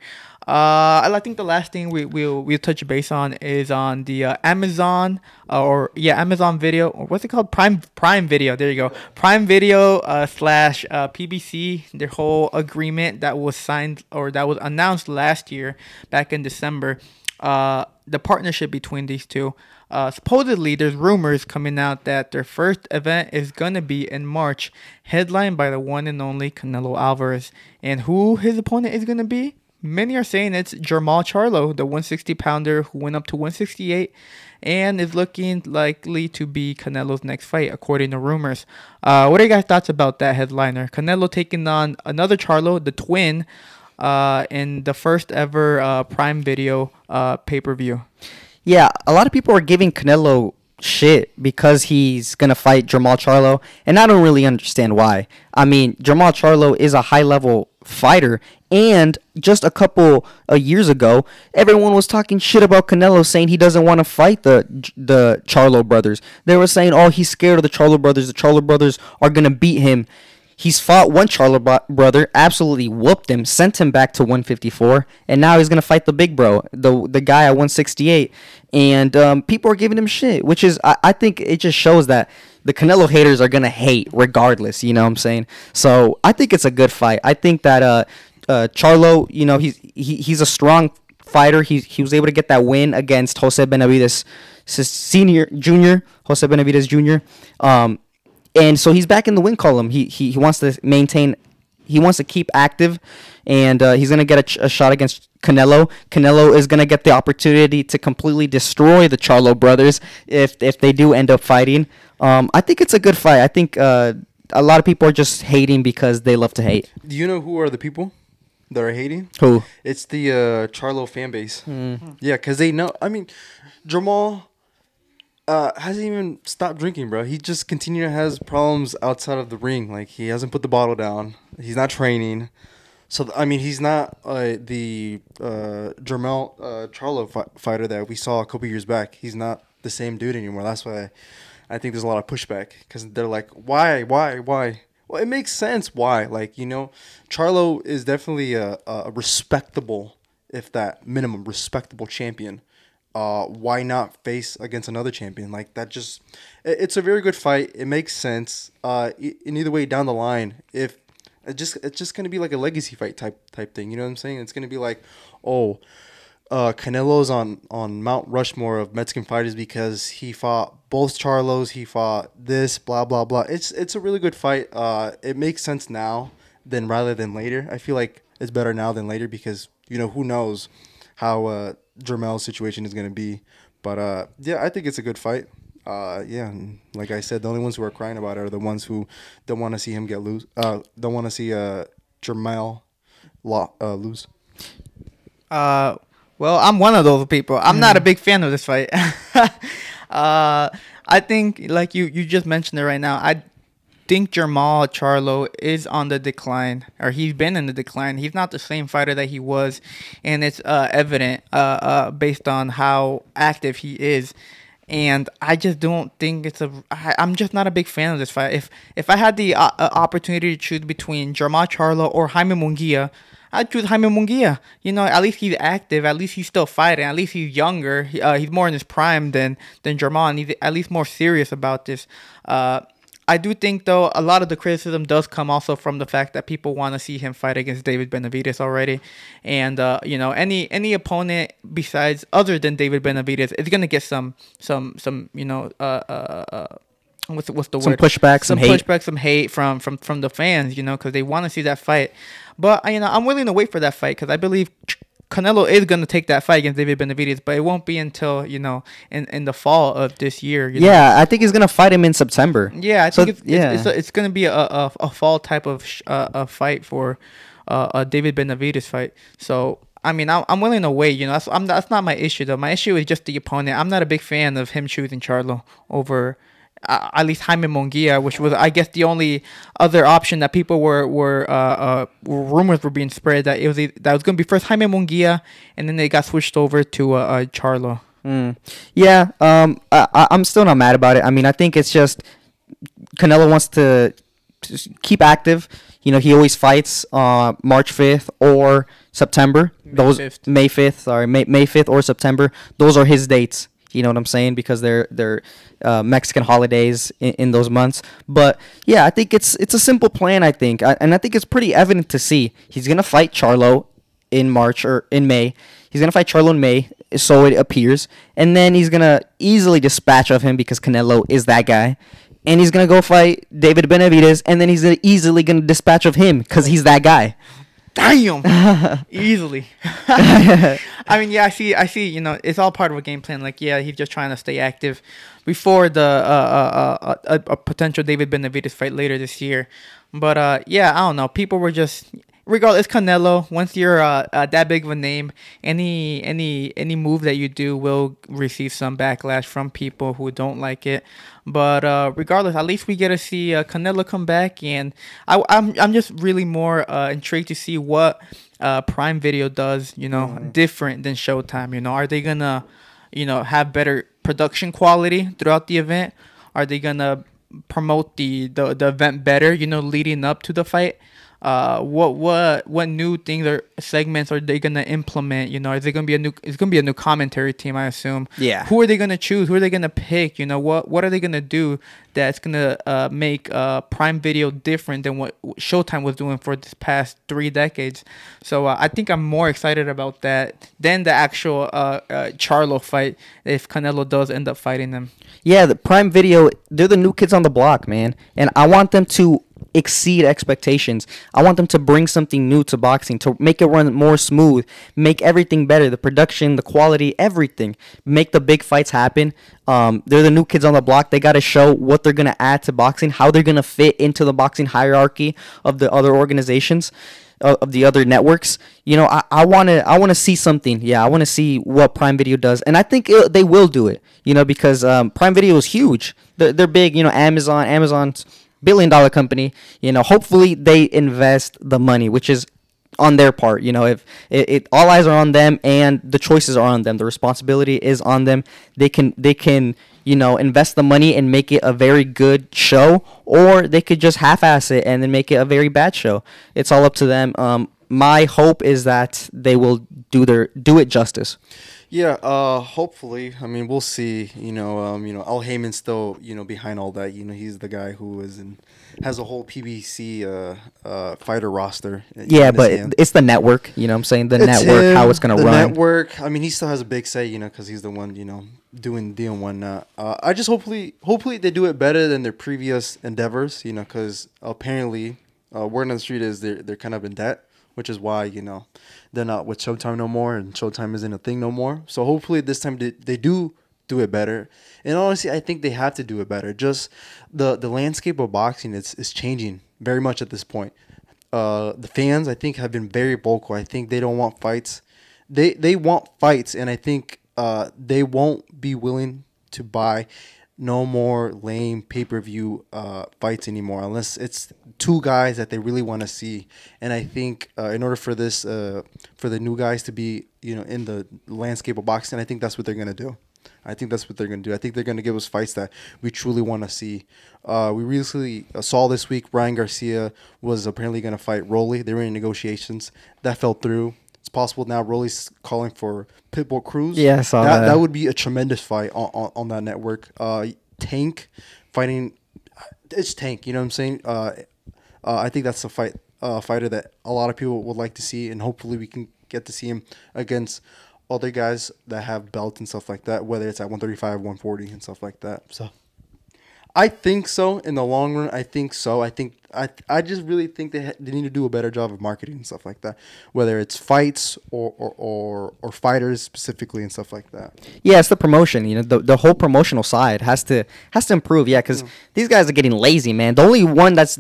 I think the last thing we'll touch base on is on the Amazon Amazon Video, or what's it called? Prime Video. There you go. Prime Video slash PBC. Their whole agreement that was signed, or that was announced last year back in December. The partnership between these two. Supposedly, there's rumors coming out that their first event is going to be in March, headlined by the one and only Canelo Alvarez. And who his opponent is going to be? Many are saying it's Jermall Charlo, the 160-pounder who went up to 168 and is looking likely to be Canelo's next fight, according to rumors. What are your guys' thoughts about that headliner? Canelo taking on another Charlo, the twin, in the first ever Prime Video pay-per-view. Yeah, a lot of people are giving Canelo shit because he's going to fight Jermall Charlo, and I don't really understand why. I mean, Jermall Charlo is a high-level fighter, and just a couple of years ago, everyone was talking shit about Canelo, saying he doesn't want to fight the Charlo brothers. They were saying, oh, he's scared of the Charlo brothers. The Charlo brothers are going to beat him. He's fought one Charlo brother, absolutely whooped him, sent him back to 154, and now he's going to fight the big bro, the guy at 168. And people are giving him shit, which is, I think it just shows that the Canelo haters are going to hate regardless, you know what I'm saying? So I think it's a good fight. I think that Charlo, he's a strong fighter. He was able to get that win against Jose Benavidez Jr. And so he's back in the win column. He wants to maintain, he wants to keep active, and he's going to get a shot against Canelo. Canelo is going to get the opportunity to completely destroy the Charlo brothers if they do end up fighting. I think it's a good fight. I think a lot of people are just hating because they love to hate. Do you know who are the people that are hating? Who? It's the Charlo fan base. Yeah, because they know. I mean, Jermall hasn't even stopped drinking, bro. He just continually has problems outside of the ring. Like, he hasn't put the bottle down. He's not training. So, I mean, he's not the Jermall Charlo fighter that we saw a couple years back. He's not the same dude anymore. That's why I think there's a lot of pushback, because they're like, why? Well, it makes sense why. Like, Charlo is definitely a respectable, if that minimum, respectable champion. Why not face against another champion? Like, that just, it's a very good fight. It makes sense. In either way down the line, if it's just gonna be like a legacy fight type thing. You know what I'm saying? It's gonna be like, Canelo's on Mount Rushmore of Mexican fighters because he fought both Charlos. He fought this, blah blah blah. It's a really good fight. It makes sense now rather than later. I feel like it's better now than later because who knows how Jermall's situation is going to be. But yeah, I think it's a good fight. Yeah, and like I said, the only ones who are crying about it are the ones who don't want to see him don't want to see Jermall lose. Well, I'm one of those people. I'm not a big fan of this fight. I think, like you just mentioned it right now, I think Jermall Charlo is on the decline, or he's been in the decline. He's not the same fighter that he was, and it's evident based on how active he is. And I just don't think I'm just not a big fan of this fight. If I had the opportunity to choose between Jermall Charlo or Jaime Munguia, I'd choose Jaime Munguia. At least he's active. At least he's still fighting. At least he's younger. He's more in his prime than Jermall, and he's at least more serious about this. I do think, though, a lot of the criticism does come also from the fact that people want to see him fight against David Benavidez already. And, any opponent besides other than David Benavidez is going to get some what's the word? Pushback, some pushback, some hate from the fans, because they want to see that fight. But, I'm willing to wait for that fight because I believe Canelo is going to take that fight against David Benavidez, but it won't be until, in the fall of this year. Yeah, I think he's going to fight him in September. Yeah, I think it's going to be a fall type of a fight for a David Benavidez fight. So, I mean, I'm willing to wait. That's not my issue, though. My issue is just the opponent. I'm not a big fan of him choosing Charlo over at least Jaime Munguia, which was, I guess, the only other option that people were rumors were being spread that it was that was going to be first Jaime Munguia, and then they got switched over to Charlo. Yeah, I'm still not mad about it. I mean, I think it's just Canelo wants to keep active. You know, he always fights March 5th or September. May 5th or September. Those are his dates. You know what I'm saying? Because they're Mexican holidays in those months. But yeah, I think it's a simple plan. I think, and I think it's pretty evident to see. He's gonna fight Charlo in March or in May. He's gonna fight Charlo in May, so it appears, and then he's gonna easily dispatch of him because Canelo is that guy. And he's going to go fight David Benavidez, and then he's easily going to dispatch of him because he's that guy. Damn. Easily. I mean, yeah, I see, you know, it's all part of a game plan. Like, yeah, he's just trying to stay active before the a potential David Benavidez fight later this year. But, yeah, I don't know. People were just... Regardless, Canelo, once you're that big of a name, any move that you do will receive some backlash from people who don't like it. But regardless, at least we get to see Canelo come back, and I'm just really more intrigued to see what Prime Video does, you know, different than Showtime. You know, are they gonna, you know, have better production quality throughout the event? Are they gonna promote the event better, you know, leading up to the fight? What new things or segments are they gonna implement? You know, is it gonna be a new commentary team, I assume? Yeah. Who are they gonna choose? Who are they gonna pick? You know, what are they gonna do that's gonna make Prime Video different than what Showtime was doing for this past 3 decades? So I think I'm more excited about that than the actual Charlo fight if Canelo does end up fighting them. Yeah, the Prime Video, they're the new kids on the block, man, and I want them to exceed expectations. I want them to bring something new to boxing, to make it run more smooth, make everything better, the production, the quality, everything. Make the big fights happen. They're the new kids on the block. They got to show what they're going to add to boxing, how they're going to fit into the boxing hierarchy of the other organizations, of the other networks. You know, I want to see something. Yeah, I want to see what Prime Video does, and I think they will do it, you know, because Prime Video is huge. They're big, you know. Amazon's billion-dollar company, you know. Hopefully they invest the money, which is on their part. You know, if it all eyes are on them and the choices are on them, the responsibility is on them. They can you know, invest the money and make it a very good show, or they could just half-ass it and then make it a very bad show. It's all up to them. My hope is that they will do it justice. Yeah, hopefully. I mean, we'll see. You know, Elle Heyman's still, you know, behind all that. You know, he's the guy who has a whole PBC fighter roster. Yeah, but it's the network. You know what I'm saying? The network, how it's going to run. The network, I mean, he still has a big say, you know, because he's the one, you know, doing the one. I just hopefully they do it better than their previous endeavors, you know, because apparently word on the street is they're kind of in debt, which is why, you know, they're not with Showtime no more, and Showtime isn't a thing no more. So hopefully this time they do it better. And honestly, I think they have to do it better. Just the landscape of boxing is changing very much at this point. The fans, I think, have been very vocal. I think they don't want fights. They want fights, and I think they won't be willing to buy no more lame pay-per-view fights anymore, unless it's 2 guys that they really want to see. And I think in order for this, for the new guys to be, you know, in the landscape of boxing, I think that's what they're gonna do. I think they're gonna give us fights that we truly want to see. We recently saw this week Ryan Garcia was apparently gonna fight Rolly. They were in negotiations. That fell through. It's possible now Rolly's calling for Pitbull Cruz. Yeah, I saw that. That would be a tremendous fight on that network. Tank fighting, it's Tank. You know what I'm saying? I think that's a fighter that a lot of people would like to see, and hopefully we can get to see him against other guys that have belts and stuff like that, whether it's at 135, 140, and stuff like that. So I think so. In the long run, I think so. I just really think they need to do a better job of marketing and stuff like that, whether it's fights or fighters specifically and stuff like that. Yeah, it's the promotion. You know, the whole promotional side has to improve. Yeah, because these guys are getting lazy, man. The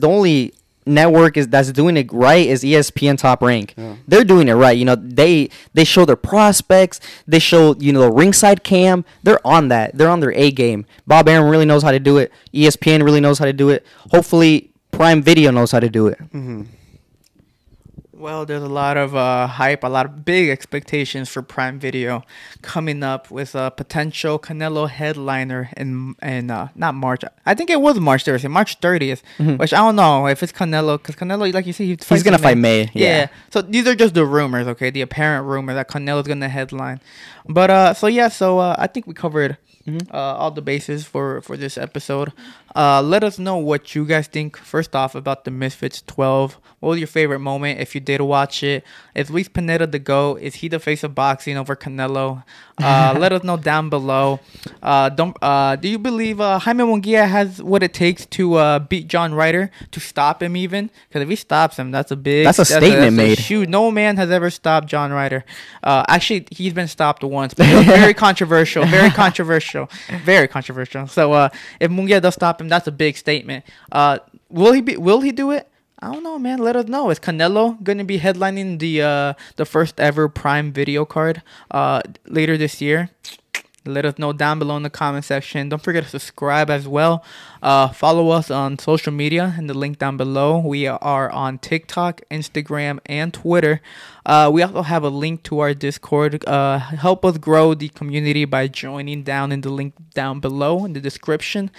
only network that's doing it right is ESPN Top Rank. Yeah. They're doing it right. You know, they show their prospects. They show, you know, the ringside cam. They're on that. They're on their A game. Bob Arum really knows how to do it. ESPN really knows how to do it. Hopefully, Prime Video knows how to do it. Mm-hmm. Well, there's a lot of hype, a lot of big expectations for Prime Video coming up with a potential Canelo headliner in not March. I think it was March 30th, March 30th, which I don't know if it's Canelo, because Canelo, like you see, He's going to fight May. Yeah. So these are just the rumors, okay? The apparent rumor that Canelo's going to headline. But, I think we covered all the bases for this episode. Let us know what you guys think, first off, about the Misfits 12. What was your favorite moment if you did watch it? Is Luis Pineda the GOAT? Is he the face of boxing over Canelo? Let us know down below. Do you believe Jaime Munguia has what it takes to beat John Ryder, to stop him even? Because if he stops him, that's a statement made. Shoot, no man has ever stopped John Ryder. Actually, he's been stopped once, but it was very controversial. Very controversial. Very controversial. So if Munguia does stop him, that's a big statement. Will he do it? I don't know, man. Let us know. Is Canelo going to be headlining the first ever Prime Video card later this year? Let us know down below in the comment section. Don't forget to subscribe as well. Follow us on social media in the link down below. We are on TikTok, Instagram, and Twitter. We also have a link to our Discord. Help us grow the community by joining down in the link down below in the description.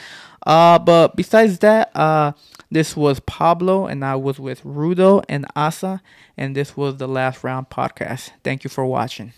But besides that, this was Pablo, and I was with Rudo and Asa, and this was the Last Round Podcast. Thank you for watching.